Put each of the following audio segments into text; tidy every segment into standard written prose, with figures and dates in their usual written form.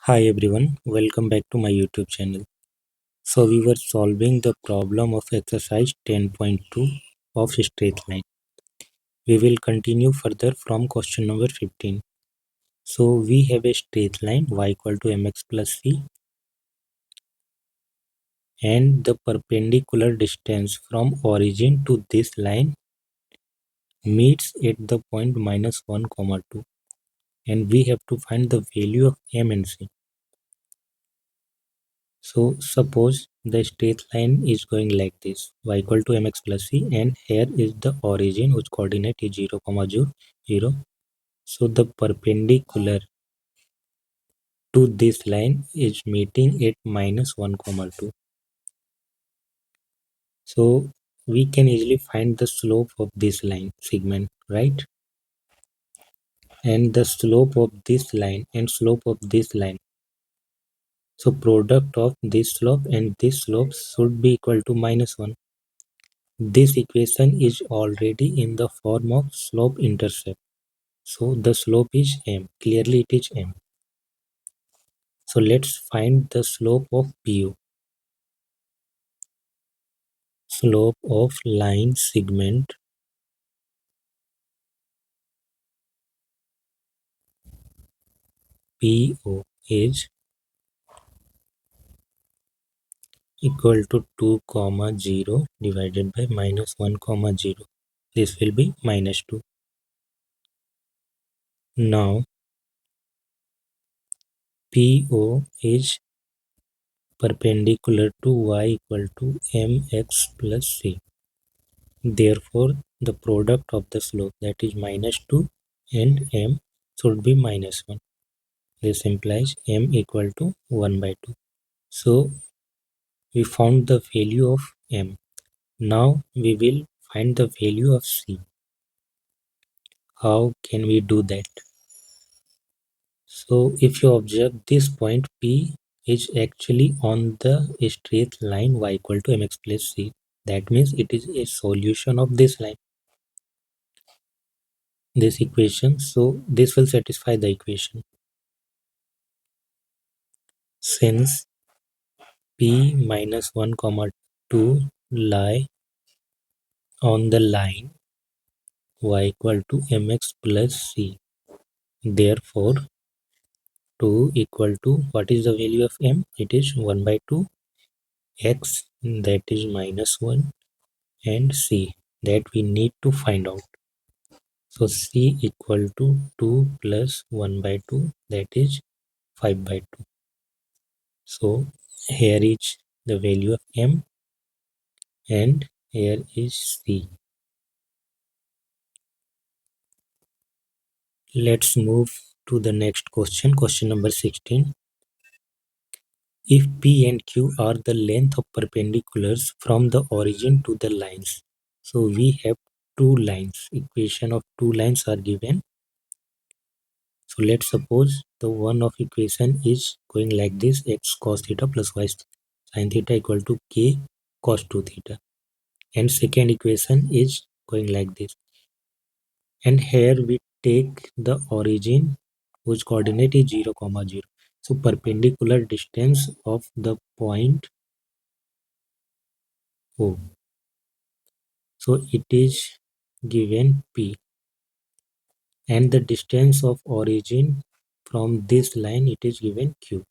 Hi everyone, welcome back to my YouTube channel. So we were solving the problem of exercise 10.2 of straight line. We will continue further from question number 15. So we have a straight line y equal to mx plus c and the perpendicular distance from origin to this line meets at the point minus 1, 2 and we have to find the value of m and c. So suppose the straight line is going like this, y equal to mx plus c, and here is the origin whose coordinate is 0, 0, 0. So the perpendicular to this line is meeting at minus 1, 2. So we can easily find the slope of this line segment, right? And the slope of this line and slope of this line. So product of this slope and this slope should be equal to minus 1. This equation is already in the form of slope-intercept. So the slope is m. Clearly it is m. So let's find the slope of PO. Slope of line segment PO is equal to 2, 0 divided by minus 1, 0. This will be minus 2. Now PO is perpendicular to y equal to mx plus c. Therefore, the product of the slope, that is minus 2 and m, should be minus 1. This implies m equal to 1 by 2. So we found the value of m. Now we will find the value of c. How can we do that? So if you observe this point, P is actually on the straight line y equal to mx plus c. That means it is a solution of this line, this equation. So this will satisfy the equation. Since P minus 1, 2 lie on the line y equal to mx plus c. Therefore, 2 equal to, what is the value of m? It is 1 by 2, x that is minus 1, and c that we need to find out. So c equal to 2 plus 1 by 2, that is 5 by 2. So here is the value of m and here is c. Let's move to the next question, question number 16. If P and Q are the length of perpendiculars from the origin to the lines. So we have two lines, equation of two lines are given. So let's suppose the one of equation is going like this, x cos theta plus y sin theta equal to k cos 2 theta. And second equation is going like this. And here we take the origin whose coordinate is 0, 0. So perpendicular distance of the point O. So it is given P. And the distance of origin from this line, it is given Q.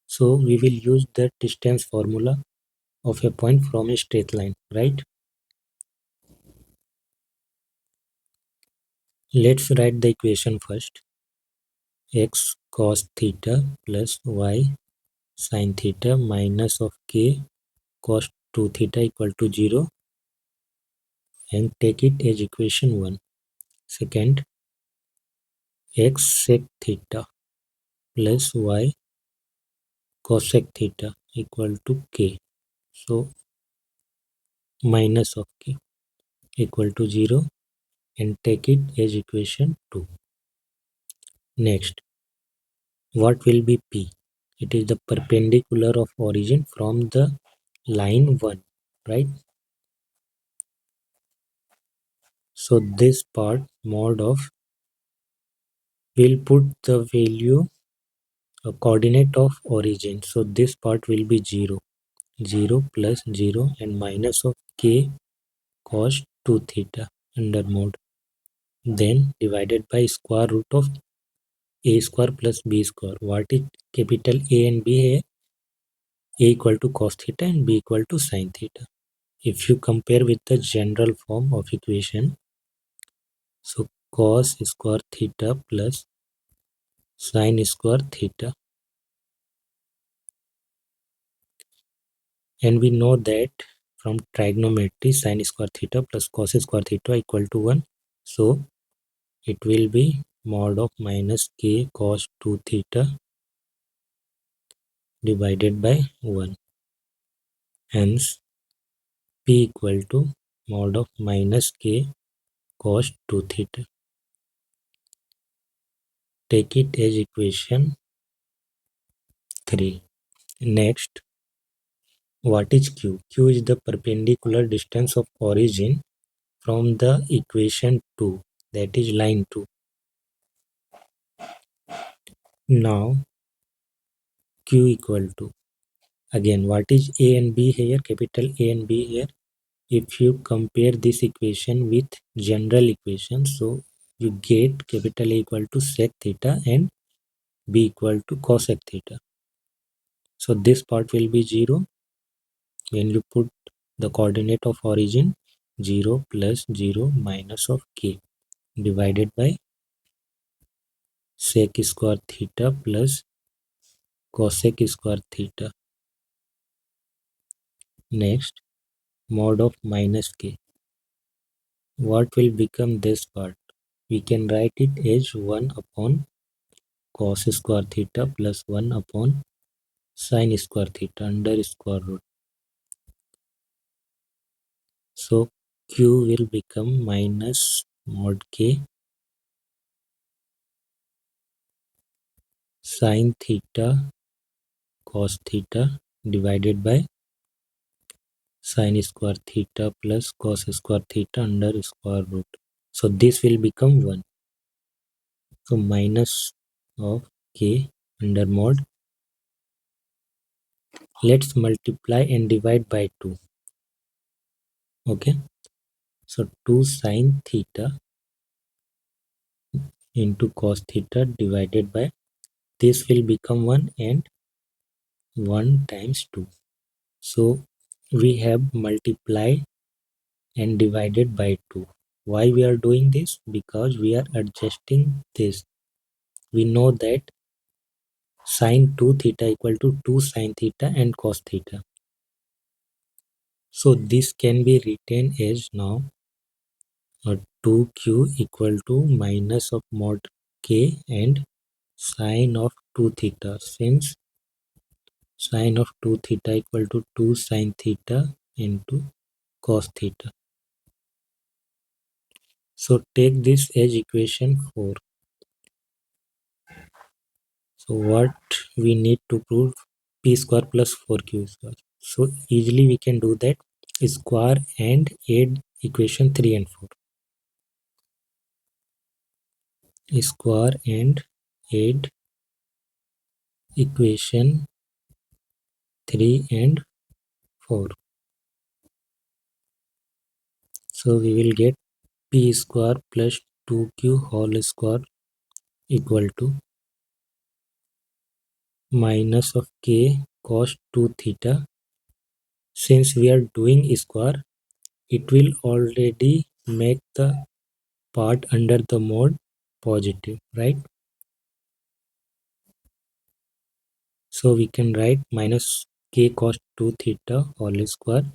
So we will use the distance formula of a point from a straight line, right? Let's write the equation first. X cos theta plus y sin theta minus of k cos 2 theta equal to 0 and take it as equation 1. Second, x sec theta plus y cosec theta equal to k. So minus of k equal to 0 and take it as equation 2. Next, what will be P? It is the perpendicular of origin from the line 1, right? So this part mod of, will put the value a coordinate of origin. So this part will be 0. 0 plus 0 and minus of k cos 2 theta under mod. Then divided by square root of a square plus b square. What is capital A and B here? A equal to cos theta and B equal to sin theta. If you compare with the general form of equation, so cos square theta plus sin square theta, and we know that from trigonometry sin square theta plus cos square theta equal to 1. So it will be mod of minus k cos 2 theta divided by 1. Hence p equal to mod of minus k cos 2 theta. Take it as equation 3. Next, what is q? Q is the perpendicular distance of origin from the equation 2, that is line 2. Now q equal to, again, what is a and b here? Capital A and B here. If you compare this equation with general equation, so you get capital A equal to sec theta and B equal to cosec theta. So this part will be 0 when you put the coordinate of origin 0 plus 0 minus of k divided by sec square theta plus cosec square theta. Next, mod of minus k. What will become this part? We can write it as 1 upon cos square theta plus 1 upon sin square theta under square root. So q will become minus mod k sin theta cos theta divided by sin square theta plus cos square theta under square root. So this will become 1. So minus of k under mod. Let's multiply and divide by 2. Okay. So 2 sin theta into cos theta divided by, this will become 1 and 1 times 2. So we have multiplied and divided by 2. Why we are doing this? Because we are adjusting this. We know that sin 2 theta equal to 2 sin theta and cos theta. So this can be written as now 2q equal to minus of mod k and sine of 2 theta, since sine of 2 theta equal to 2 sin theta into cos theta. So take this as equation 4. So what we need to prove? P square plus 4q square. So easily we can do that. Square and add equation 3 and 4. Square and add equation 3 and 4. So we will get p square plus 2q whole square equal to minus of k cos 2 theta. Since we are doing square, it will already make the part under the mod positive, right? So we can write minus k cos 2 theta whole square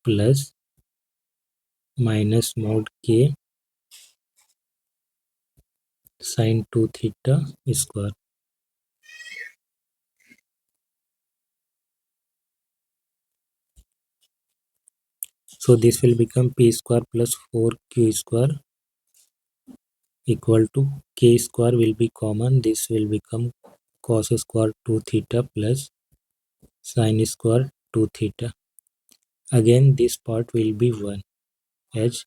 plus minus mod k sin 2 theta square. So this will become p square plus 4q square equal to k square will be common. This will become cos square 2 theta plus sin square 2 theta. Again this part will be 1 as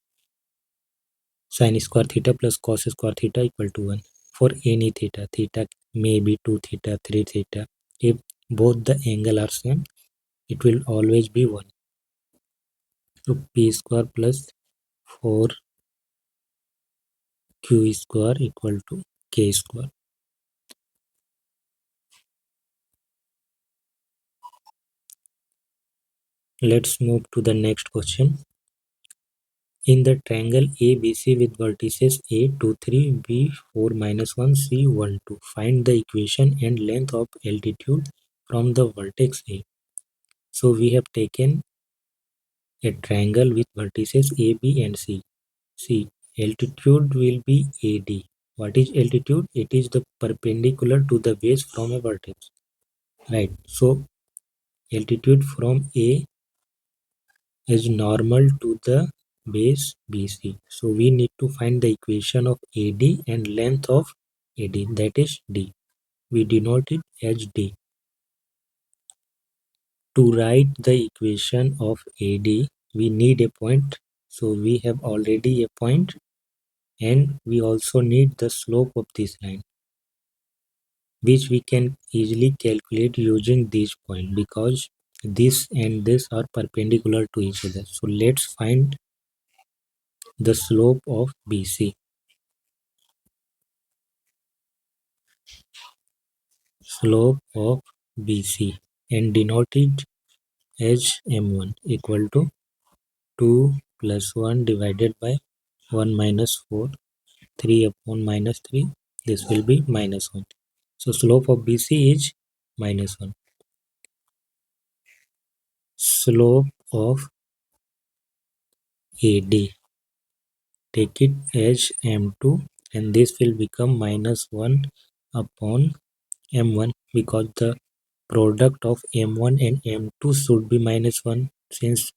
sin square theta plus cos square theta equal to 1 for any theta. Theta maybe 2 theta, 3 theta. If both the angle are same, it will always be 1. So p square plus 4q square equal to k square. Let's move to the next question. In the triangle ABC with vertices A 2 3, B 4 minus 1, C 1 2, find the equation and length of altitude from the vertex A. So we have taken a triangle with vertices A, B and C. See, altitude will be AD. What is altitude? It is the perpendicular to the base from a vertex. Right. So altitude from A is normal to the base BC. So we need to find the equation of AD and length of AD, that is D. We denote it as D. To write the equation of AD, we need a point. So we have already a point, and we also need the slope of this line, which we can easily calculate using this point because this and this are perpendicular to each other. So let's find the slope of BC. Slope of BC and denoted as M1 equal to 2 plus 1 divided by 1 minus 4, 3 upon minus 3. This will be minus 1. So slope of BC is minus 1. Slope of AD, take it as M2, and this will become minus 1 upon M1 because the product of M1 and M2 should be minus 1 since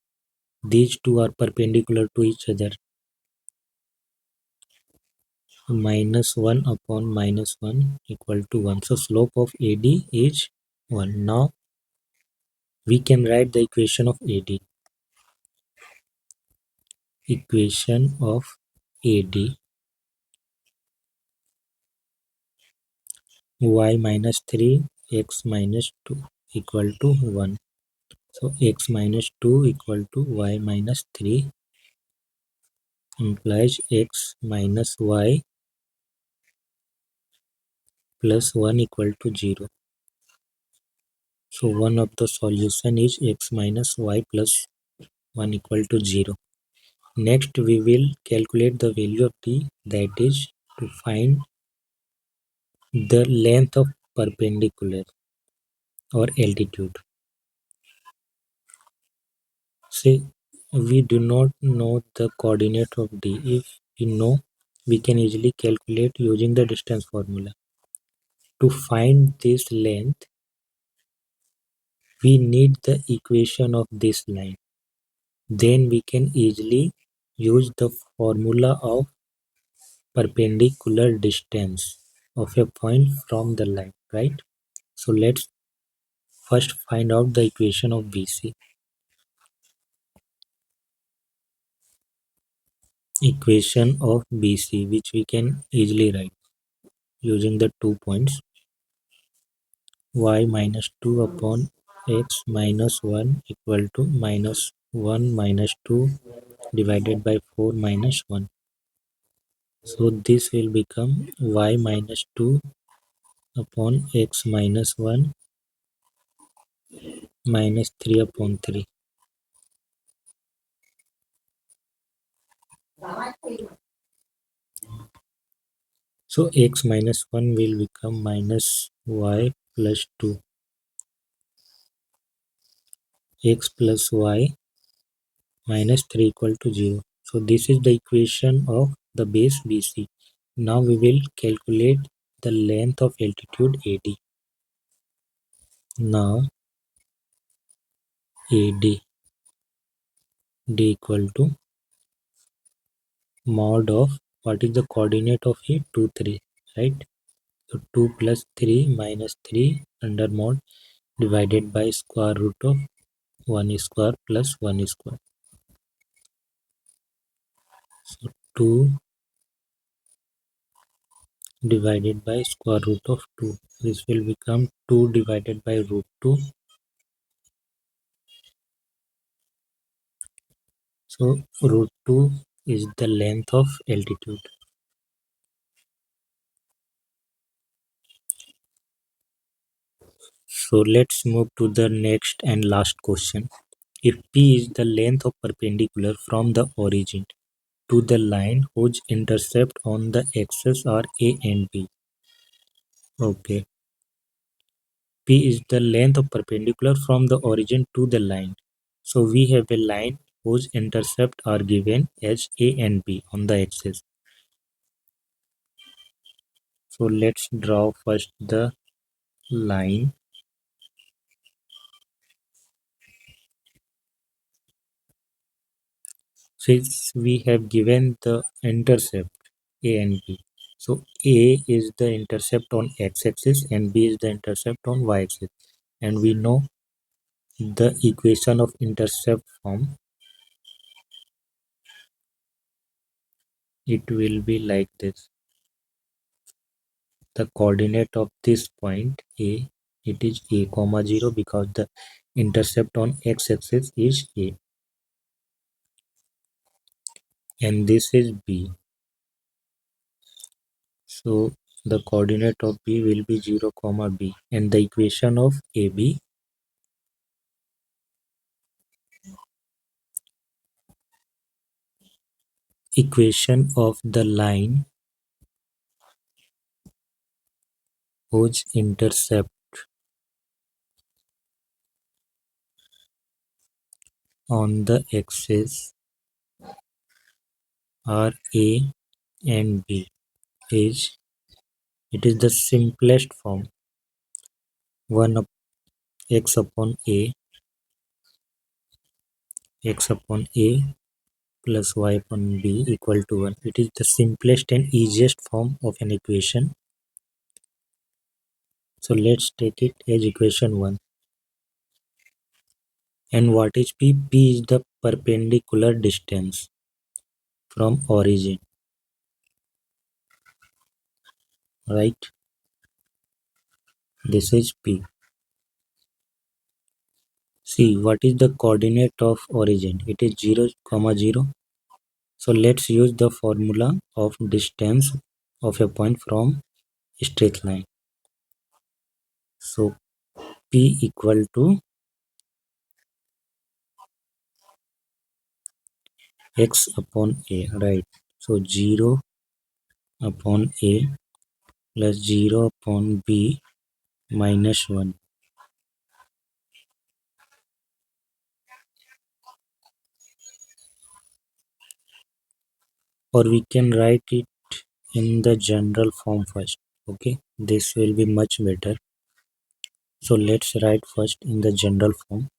these two are perpendicular to each other. Minus 1 upon minus 1 equal to 1. So slope of AD is 1. Now we can write the equation of AD. Equation of AD, y minus 3 x minus 2 equal to 1. So x minus 2 equal to y minus 3 implies x minus y plus 1 equal to 0. So one of the solution is x minus y plus 1 equal to 0. Next we will calculate the value of t, that is to find the length of perpendicular or altitude. Say we do not know the coordinate of d. If we know, we can easily calculate using the distance formula. To find this length, we need the equation of this line. Then we can easily use the formula of perpendicular distance of a point from the line, right? So let's first find out the equation of BC. Equation of BC, which we can easily write using the 2 points. Y minus 2 upon x minus 1 equal to minus 1 minus 2 divided by 4 minus 1. So this will become y minus 2 upon x minus 1 minus 3 upon 3. So x minus 1 will become minus y plus 2. X plus y minus 3 equal to 0. So this is the equation of the base BC. Now we will calculate the length of altitude AD. Now AD D equal to mod of, what is the coordinate of it? 2 3, right? So 2 plus 3 minus 3 under mod divided by square root of 1 square plus 1 square. So 2 divided by square root of 2. This will become 2 divided by root 2. So root 2 is the length of altitude. So let's move to the next and last question. If P is the length of perpendicular from the origin to the line whose intercept on the axis are A and B. Okay. P is the length of perpendicular from the origin to the line. So we have a line whose intercept are given as A and B on the axis. So let's draw first the line. Since we have given the intercept A and B. So A is the intercept on x-axis and B is the intercept on y-axis. And we know the equation of intercept form. It will be like this. The coordinate of this point A, it is A comma 0 because the intercept on x-axis is A. And this is B. So the coordinate of B will be 0 comma B. And the equation of AB, equation of the line whose intercept on the axis are A and B is, it is the simplest form, 1 up x upon A, x upon A plus y upon b equal to 1. It is the simplest and easiest form of an equation. So let's take it as equation 1. And what is P? P is the perpendicular distance from origin, right? This is P. See, what is the coordinate of origin? It is 0 comma 0. So let's use the formula of distance of a point from a straight line. So P equal to x upon A, right? So 0 upon A plus 0 upon B minus 1. Or we can write it in the general form first. Okay, this will be much better. So let's write first in the general form.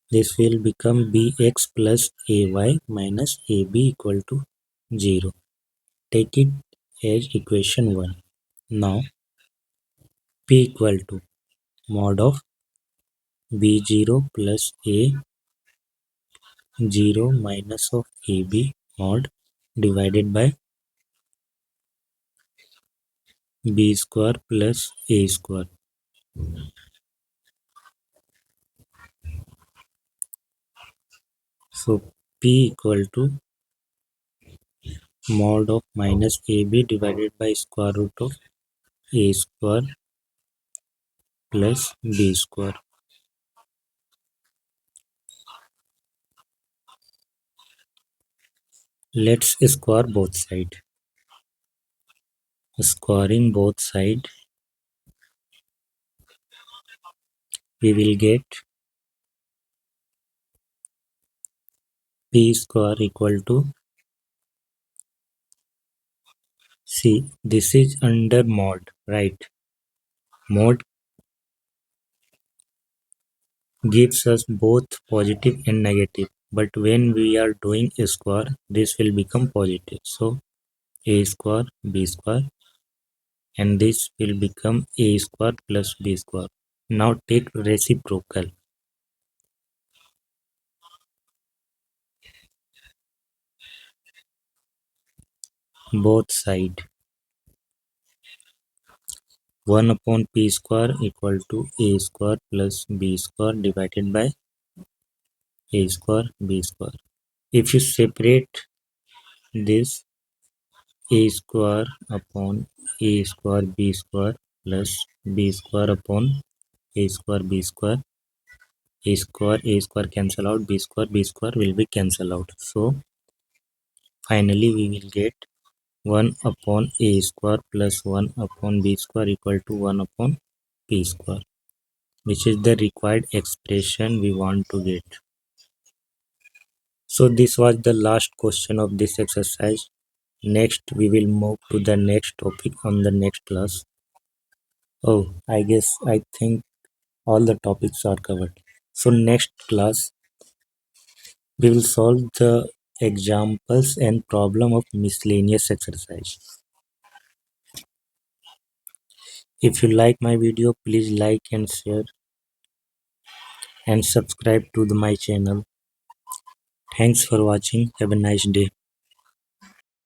This will become bx plus ay minus ab equal to 0. Take it as equation 1. Now p equal to mod of b0 plus a0 minus of ab mod divided by b square plus a square. So p equal to mod of minus ab divided by square root of a square plus b square. Let's square both sides. Squaring both sides, we will get p square equal to, see, this is under mod, right? Mod gives us both positive and negative, but when we are doing a square, this will become positive. So a square b square, and this will become a square plus b square. Now take reciprocal. both side. 1 upon p square equal to a square plus b square divided by a square b square. If you separate this, a square upon a square b square plus b square upon a square b square, a square cancel out, b square will be cancel out. So finally we will get 1 upon a square plus 1 upon b square equal to 1 upon p square, which is the required expression we want to get. So this was the last question of this exercise. Next we will move to the next topic on the next class. Oh, I think all the topics are covered. So next class we will solve the examples and problem of miscellaneous exercise. If you like my video, please like and share and subscribe to my channel. Thanks for watching. Have a nice day.